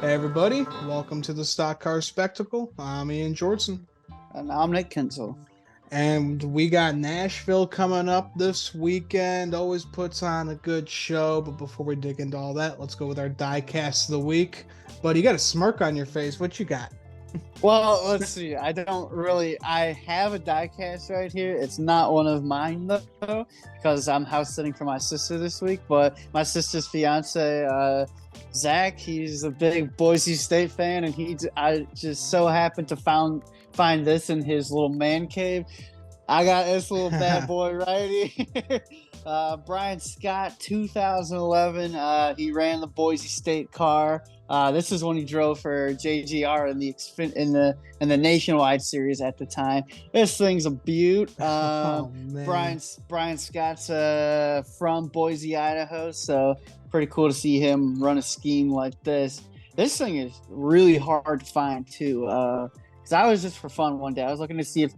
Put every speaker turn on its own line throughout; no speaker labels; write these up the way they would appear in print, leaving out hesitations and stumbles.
Hey everybody, welcome to the Stock Car Spectacle. I'm Ian Jordan.
And I'm Nick Kinsel.
And we got Nashville coming up this weekend. Always puts on a good show. But before we dig into all that, let's go with our diecast of the week. But you got a smirk on your face. What you got?
Well, let's see. I have a diecast right here. It's not one of mine, though, because I'm house sitting for my sister this week. But my sister's fiance, Zach, he's a big Boise State fan, and I just so happened to find this in his little man cave. I got this little bad boy right here. Brian Scott, 2011. He ran the Boise State car. This is when he drove for JGR in the Nationwide series at the time. This thing's a beaut. Brian Scott's from Boise, Idaho, so pretty cool to see him run a scheme like this. This thing is really hard to find too. Because I was just for fun one day. I was looking to see if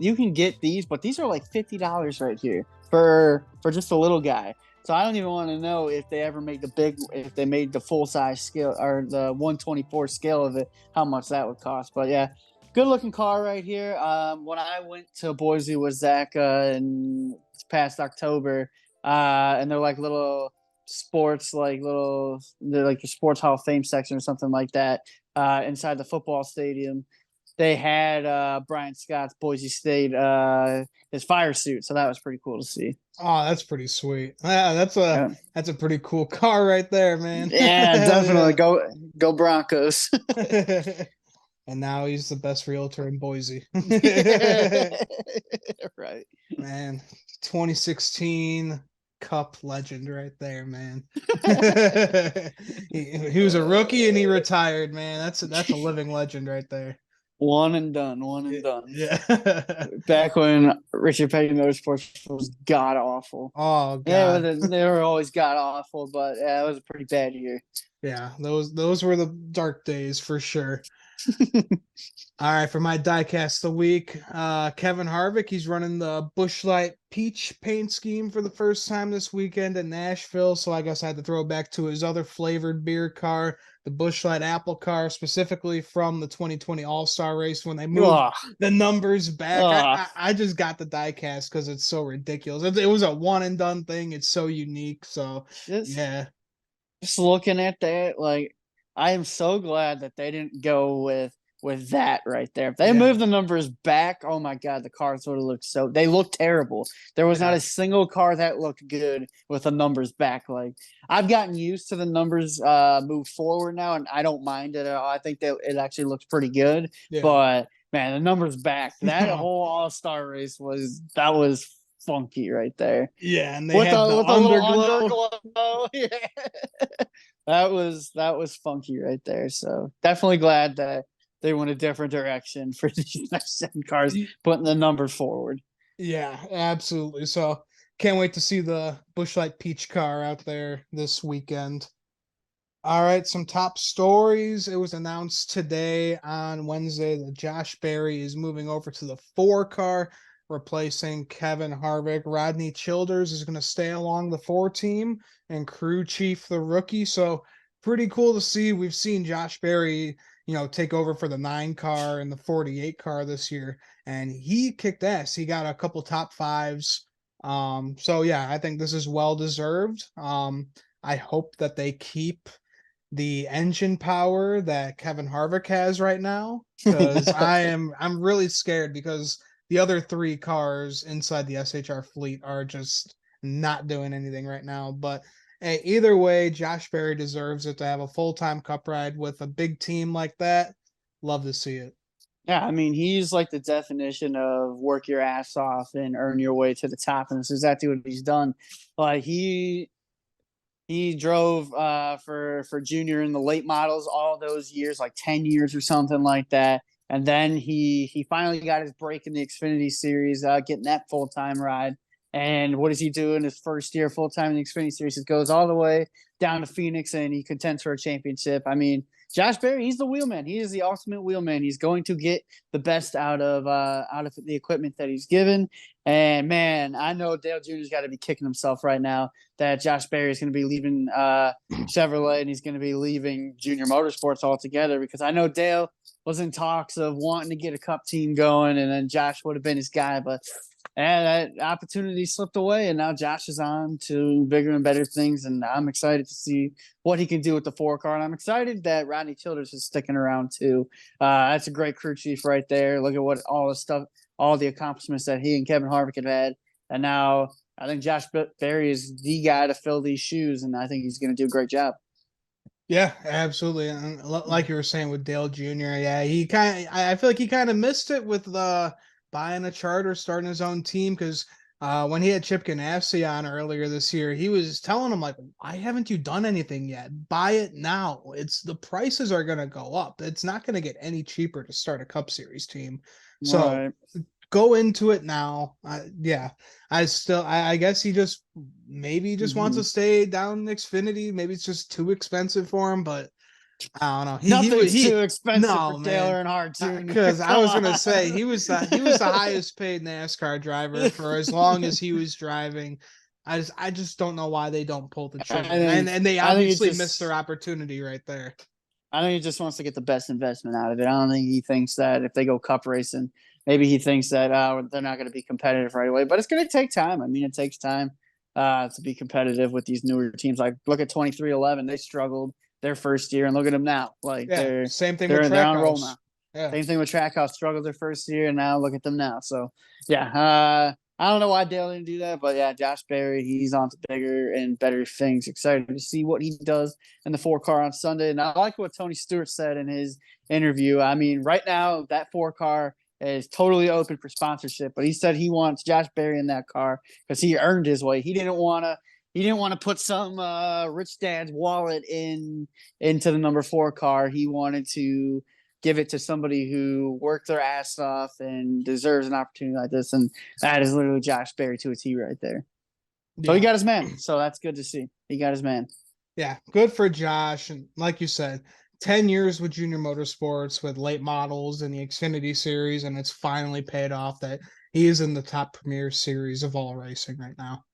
you can get these, but these are like $50 right here for just a little guy. So I don't even want to know if they ever made if they made the full size scale or the 124 scale of it, how much that would cost. But yeah, good looking car right here. When I went to Boise with Zach in past October, and they're like little sports, they're like the Sports Hall of Fame section or something like that, inside the football stadium. They had Brian Scott's Boise State his fire suit, so that was pretty cool to see.
Oh, that's pretty sweet. Yeah, that's a pretty cool car right there, man.
Yeah, definitely. Go Broncos.
And now he's the best realtor in Boise.
Right.
Man, 2016 Cup legend right there, man. he was a rookie and he retired, man. That's a living legend right there.
One and done.
Yeah.
Back when Richard Petty Motorsports was god awful.
Oh god.
Yeah, they were always god awful, but yeah, it was a pretty bad year.
Yeah, those were the dark days for sure. All right, for my diecast of the week, Kevin Harvick, he's running the Busch Light Peach paint scheme for the first time this weekend in Nashville, so I guess I had to throw back to his other flavored beer car, the Busch Light Apple car, specifically from the 2020 All-Star race when they moved the numbers back. I just got the diecast because it's so ridiculous. It was a one-and-done thing. It's so unique, so yeah.
Just looking at that, I am so glad that they didn't go with that right there. If they moved the numbers back, oh my god, the cars would have looked they looked terrible. There was not a single car that looked good with the numbers back. I've gotten used to the numbers move forward now, and I don't mind it at all. I think that it actually looks pretty good. Yeah. But man, the numbers back, that whole All-Star race was funky right there.
Yeah, and they had the underglow.
Yeah. That was funky right there. So definitely glad that they went a different direction for these next 7 cars, putting the numbers forward.
Yeah, absolutely. So can't wait to see the Busch Light Peach car out there this weekend. All right, some top stories. It was announced today on Wednesday that Josh Berry is moving over to the 4 car, replacing Kevin Harvick. Rodney Childers is going to stay along the 4 team, and crew chief the rookie. So pretty cool to see. We've seen Josh Berry, take over for the 9 car and the 48 car this year, and he kicked ass. He got a couple top 5s. So yeah, I think this is well deserved. I hope that they keep the engine power that Kevin Harvick has right now, because I'm really scared because the other 3 cars inside the SHR fleet are just not doing anything right now. But hey, either way, Josh Berry deserves it to have a full-time Cup ride with a big team like that. Love to see it.
Yeah, I mean, he's like the definition of work your ass off and earn your way to the top, and that's exactly what he's done. He He drove for Junior in the late models all those years, like 10 years or something like that. And then he finally got his break in the Xfinity Series, getting that full time ride. And what does he do in his first year full time in the Xfinity Series? He goes all the way down to Phoenix and he contends for a championship. I mean, Josh Berry, he's the wheelman. He is the ultimate wheelman. He's going to get the best out of the equipment that he's given. And man, I know Dale Jr.'s got to be kicking himself right now that Josh Berry is going to be leaving Chevrolet and he's going to be leaving Junior Motorsports altogether, because I know Dale was in talks of wanting to get a Cup team going, and then Josh would have been his guy, but that opportunity slipped away, and now Josh is on to bigger and better things, and I'm excited to see what he can do with the 4 car, and I'm excited that Rodney Childers is sticking around too. That's a great crew chief right there. Look at what all the stuff, all the accomplishments that he and Kevin Harvick have had, and now I think Josh Berry is the guy to fill these shoes, and I think he's going to do a great job.
Yeah, absolutely. And like you were saying with Dale Jr., yeah, I feel like he kind of missed it with the buying a charter, starting his own team, because when he had Chip Ganassi on earlier this year, he was telling him like, why haven't you done anything yet? Buy it now. It's the prices are going to go up. It's not going to get any cheaper to start a Cup Series team. So
Right.
go into it now. Yeah, I guess he just maybe just wants to stay down in Xfinity. Maybe it's just too expensive for him, but I don't know.
Nothing's
He
too expensive for
no
Dale
man,
Earnhardt Jr.
because I
Come
was gonna
on.
say he was the highest paid NASCAR driver for as long as he was driving. I just don't know why they don't pull the
I
trigger,
think
and they
I think it
obviously missed their
just
opportunity right there.
I think he just wants to get the best investment out of it. I don't think he thinks that if they go Cup racing, maybe he thinks that they're not going to be competitive right away. But it's going to take time. I mean, it takes time to be competitive with these newer teams. Like look at 23XI, they struggled their first year, and look at them now. Like
Yeah,
they're
same thing with
they're on a roll now.
Trackhouse. Yeah.
Same thing with Trackhouse, struggled their first year, and now look at them now. So yeah, I don't know why Dale didn't do that, but yeah, Josh Berry, he's on to bigger and better things. Excited to see what he does in the 4 car on Sunday. And I like what Tony Stewart said in his interview. I mean, right now that 4 car is totally open for sponsorship, but he said he wants Josh Berry in that car because he earned his way. He didn't want to put some rich dad's wallet into the number 4 car. He wanted to give it to somebody who worked their ass off and deserves an opportunity like this. And that is literally Josh Berry to a T right there. So he
Yeah.
got his man. So that's good to see. He got his man.
Yeah, good for Josh. And like you said, 10 years with Junior Motorsports with late models in the Xfinity series, and it's finally paid off that he is in the top premier series of all racing right now.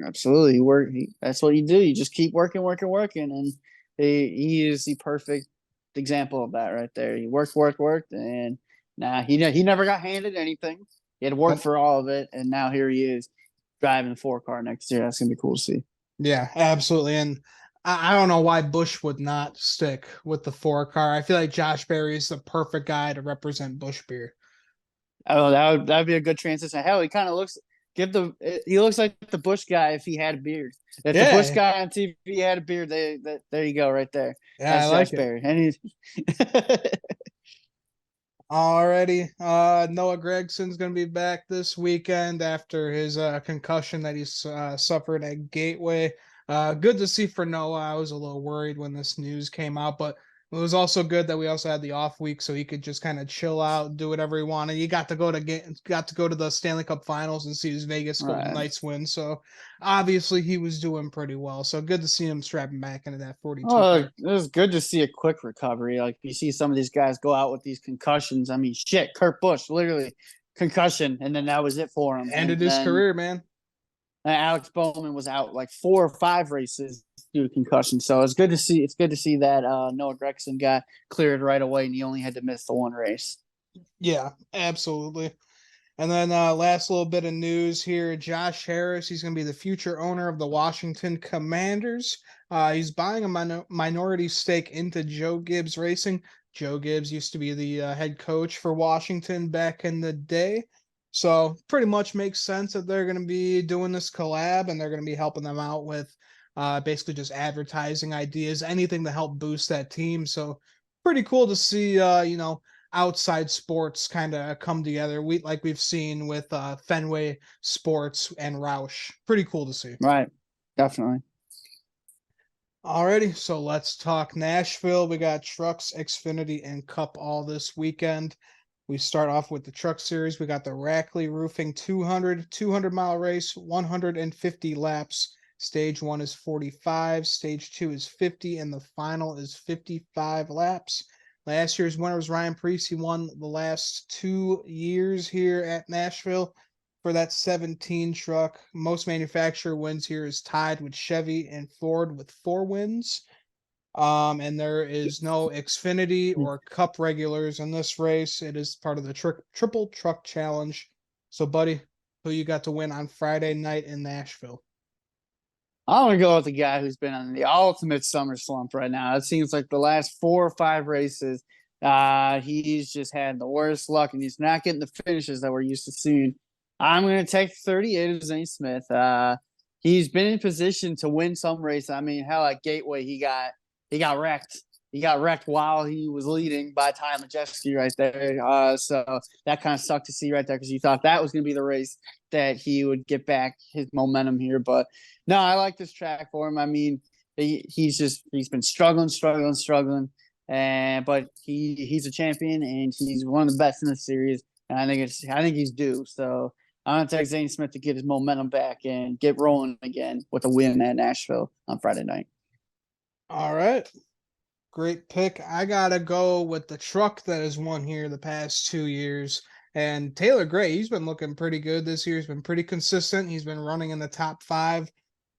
Absolutely. That's what you do. You just keep working, working, working. And he is the perfect example of that right there. He worked, and he never got handed anything. He had to work
Nope.
for all of it, and now here he is driving the 4 car next year. That's gonna be cool to see.
Yeah, absolutely. And I don't know why Busch would not stick with the 4 car. I feel like Josh Berry is the perfect guy to represent Busch Beer.
Oh, that'd be a good transition. Hell, he kind of looks he looks like the Bush guy if he had a beard. If the Bush
Yeah,
guy on TV had a beard, there you go, right there.
yeah, I
That's
like
Josh
it.
Berry. And he's
Alrighty. Noah Gregson's going to be back this weekend after his concussion that he's suffered at Gateway. Good to see for Noah. I was a little worried when this news came out, but it was also good that we also had the off week so he could just kind of chill out, do whatever he wanted. He got to go to the Stanley Cup Finals and see his Vegas Golden
right.
Knights win. So obviously he was doing pretty well. So good to see him strapping back into that 42
Oh,
car.
it was good to see a quick recovery. Like you see some of these guys go out with these concussions. I mean, shit, Kurt Busch literally concussion, and then that was it for him.
Ended
And
his
then
career, man.
Alex Bowman was out like 4 or 5 races due to concussion. So it's good to see. It's good to see that Noah Gregson got cleared right away, and he only had to miss the 1 race.
Yeah, absolutely. And then last little bit of news here, Josh Harris, he's going to be the future owner of the Washington Commanders. He's buying a minority stake into Joe Gibbs Racing. Joe Gibbs used to be the head coach for Washington back in the day. So pretty much makes sense that they're going to be doing this collab and they're going to be helping them out with basically just advertising ideas, anything to help boost that team. So pretty cool to see, outside sports kind of come together. We've seen with Fenway Sports and Roush. Pretty cool to see.
Right, definitely.
Alrighty, so let's talk Nashville. We got Trucks, Xfinity, and Cup all this weekend. We start off with the Truck Series. We got the Rackley Roofing 200 mile race, 150 laps. Stage 1 is 45, Stage 2 is 50, and the final is 55 laps. Last year's winner was Ryan Preece. He won the last 2 years here at Nashville for that 17 truck. Most manufacturer wins here is tied with Chevy and Ford with 4 wins. And there is no Xfinity or Cup regulars in this race. It is part of the Triple Truck Challenge. So, buddy, who you got to win on Friday night in Nashville?
I'm gonna go with the guy who's been on the ultimate summer slump right now. It seems like the last 4 or 5 races, he's just had the worst luck, and he's not getting the finishes that we're used to seeing. I'm gonna take 38 of Zane Smith. He's been in position to win some race. I mean, hell, at Gateway, he got wrecked. He got wrecked while he was leading by Ty Majeski right there. So that kind of sucked to see right there because you thought that was going to be the race that he would get back his momentum here. But no, I like this track for him. I mean, he's been struggling, and but he's a champion and he's one of the best in the series. And I think he's due. So I'm gonna take Zane Smith to get his momentum back and get rolling again with a win at Nashville on Friday night.
All right. Great pick. I gotta go with the truck that has won here the past 2 years. And Taylor Gray, he's been looking pretty good this year. He's been pretty consistent. He's been running in the top 5.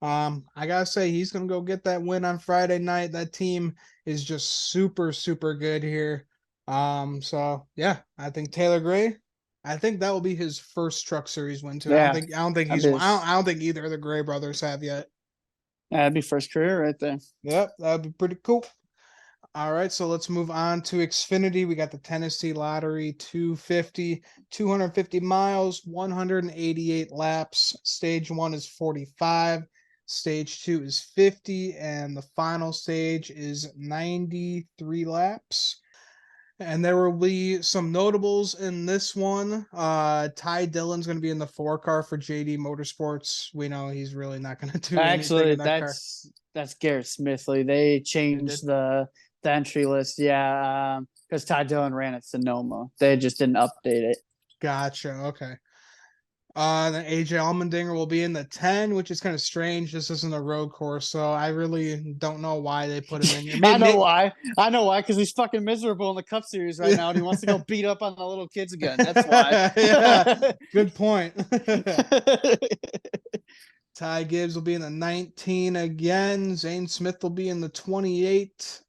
I gotta say he's gonna go get that win on Friday night. That team is just super, super good here. So yeah, I think Taylor Gray. I think that will be his first Truck Series win too.
Yeah,
I don't think he's. I don't think either of the Gray brothers have yet.
that'd be first career right there.
Yep, that'd be pretty cool. All right, so let's move on to Xfinity. We got the Tennessee Lottery 250, 250 miles, 188 laps. Stage 1 is 45, Stage 2 is 50, and the final stage is 93 laps. And there will be some notables in this one. Ty Dillon's going to be in the 4 car for JD Motorsports. We know he's really not going to do anything
Actually,
in that car.
that's Garrett Smithley. They
They
changed
did.
the entry list, yeah, because Ty Dillon ran at Sonoma. They just didn't update it.
Gotcha. Okay. Then AJ Allmendinger will be in the 10, which is kind of strange. This isn't a road course, so I really don't know why they put him in here.
I know why. I know why, because he's fucking miserable in the Cup Series right now, and he wants to go beat up on the little kids again. That's why.
Yeah, good point. Ty Gibbs will be in the 19 again. Zane Smith will be in the 28.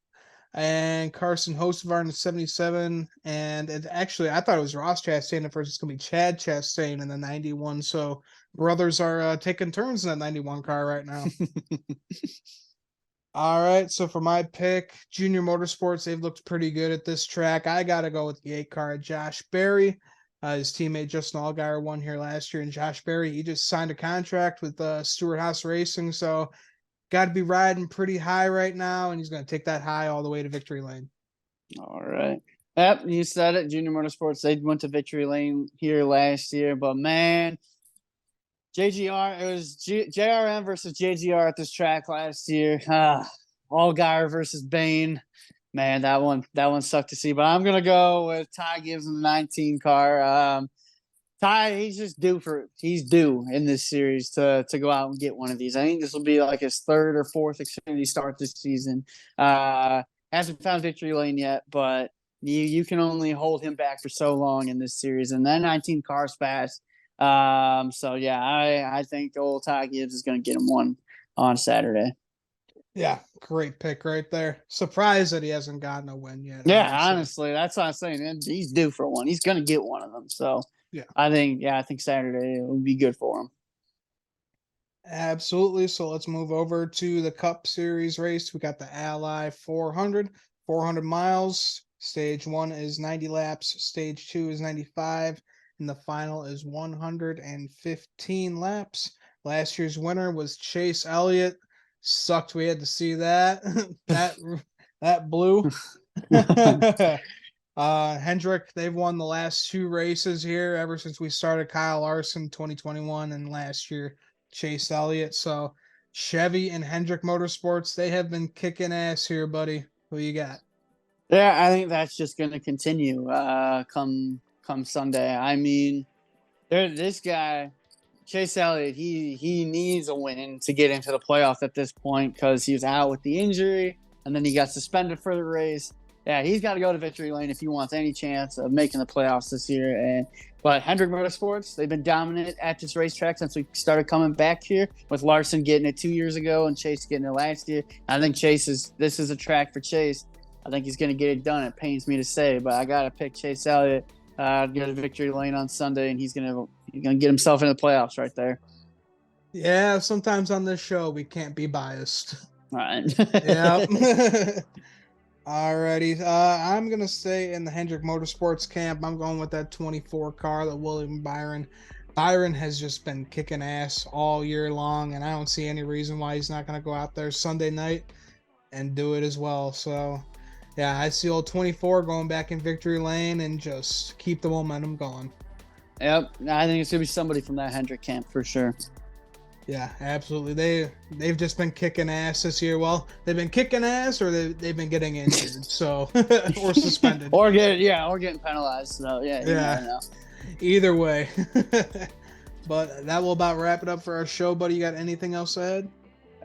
And Carson Hocevar in the 77. And actually, I thought it was Ross Chastain at first. It's going to be Chad Chastain in the 91. So brothers are taking turns in that 91 car right now. All right. So for my pick, Junior Motorsports, they've looked pretty good at this track. I got to go with the 8 car, Josh Berry. His teammate Justin Allgaier won here last year. And Josh Berry, he just signed a contract with Stewart Haas Racing. So got to be riding pretty high right now, and he's going to take that high all the way to victory lane.
All right. Yep, you said it. Junior Motorsports, they went to victory lane here last year, but man, JGR, it was JRM versus JGR at this track last year. Allgaier versus Bain. Man, that one sucked to see. But I'm gonna go with Ty Gibbs in the 19 car. Ty, he's due in this series to go out and get one of these. I think this will be like his 3rd or 4th Xfinity start this season. Hasn't found victory lane yet, but you can only hold him back for so long in this series. And that 19 car's fast. So yeah, I think old Ty Gibbs is going to get him one on Saturday.
Yeah, great pick right there. Surprised that he hasn't gotten a win yet.
Yeah, honestly, that's what I'm saying. He's due for one. He's going to get one of them. So
yeah,
I think Saturday will be good for him.
absolutely. So let's move over to the Cup Series race. We got the Ally 400, 400 miles. Stage 1 is 90 laps. Stage 2 is 95. And the final is 115 laps. Last year's winner was Chase Elliott. Sucked we had to see that. that blew. Hendrick, they've won the last 2 races here ever since we started. Kyle Larson 2021 and last year Chase Elliott. So Chevy and Hendrick Motorsports, they have been kicking ass here, buddy. Who you got?
Yeah, I think that's just going to continue come Sunday. I mean, this guy Chase Elliott, he needs a win to get into the playoffs at this point because he was out with the injury and then he got suspended for the race. Yeah, he's got to go to victory lane if he wants any chance of making the playoffs this year. But Hendrick Motorsports, they've been dominant at this racetrack since we started coming back here, with Larson getting it 2 years ago and Chase getting it last year. I think this is a track for Chase. I think he's going to get it done. It pains me to say, but I got to pick Chase Elliott. Go to victory lane on Sunday, and he's gonna get himself into the playoffs right there.
Yeah, sometimes on this show we can't be biased.
All right.
Yeah. Alrighty. I'm gonna stay in the Hendrick Motorsports camp. I'm going with that 24 car, the William Byron. Byron has just been kicking ass all year long, and I don't see any reason why he's not gonna go out there Sunday night and do it as well. So yeah, I see old 24 going back in victory lane and just keep the momentum going.
Yep, I think it's gonna be somebody from that Hendrick camp for sure.
Yeah, absolutely. They've just been kicking ass this year. Well, they've been kicking ass, or they've been getting injured, so or suspended,
or getting penalized. So yeah.
Either way. But that will about wrap it up for our show. Buddy, you got anything else ahead?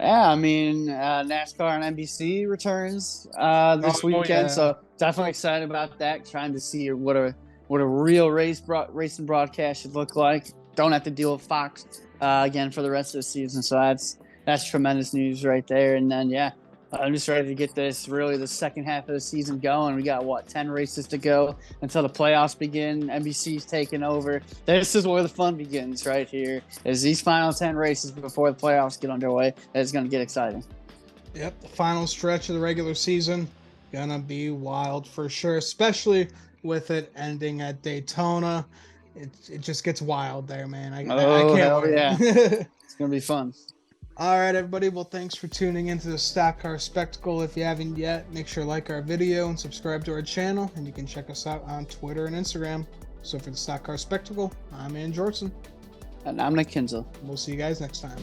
Yeah, I mean, NASCAR and NBC returns this weekend, yeah. So definitely excited about that. Trying to see what a real racing broadcast should look like. Don't have to deal with Fox again for the rest of the season, so that's tremendous news right there. And then I'm just ready to get the second half of the season going. We got 10 races to go until the playoffs begin. NBC's taking over. This is where the fun begins right here. Is these final 10 races before the playoffs get underway. It's going to get exciting.
Yep, the final stretch of the regular season gonna be wild for sure, especially with it ending at Daytona. It just gets wild there, man. I can't wait.
Yeah. It's gonna be fun.
All right, everybody. Well, thanks for tuning into the Stock Car Spectacle. If you haven't yet, make sure to like our video and subscribe to our channel. And you can check us out on Twitter and Instagram. So for the Stock Car Spectacle, I'm Ann Jortson.
And I'm Nick Kinzel.
We'll see you guys next time.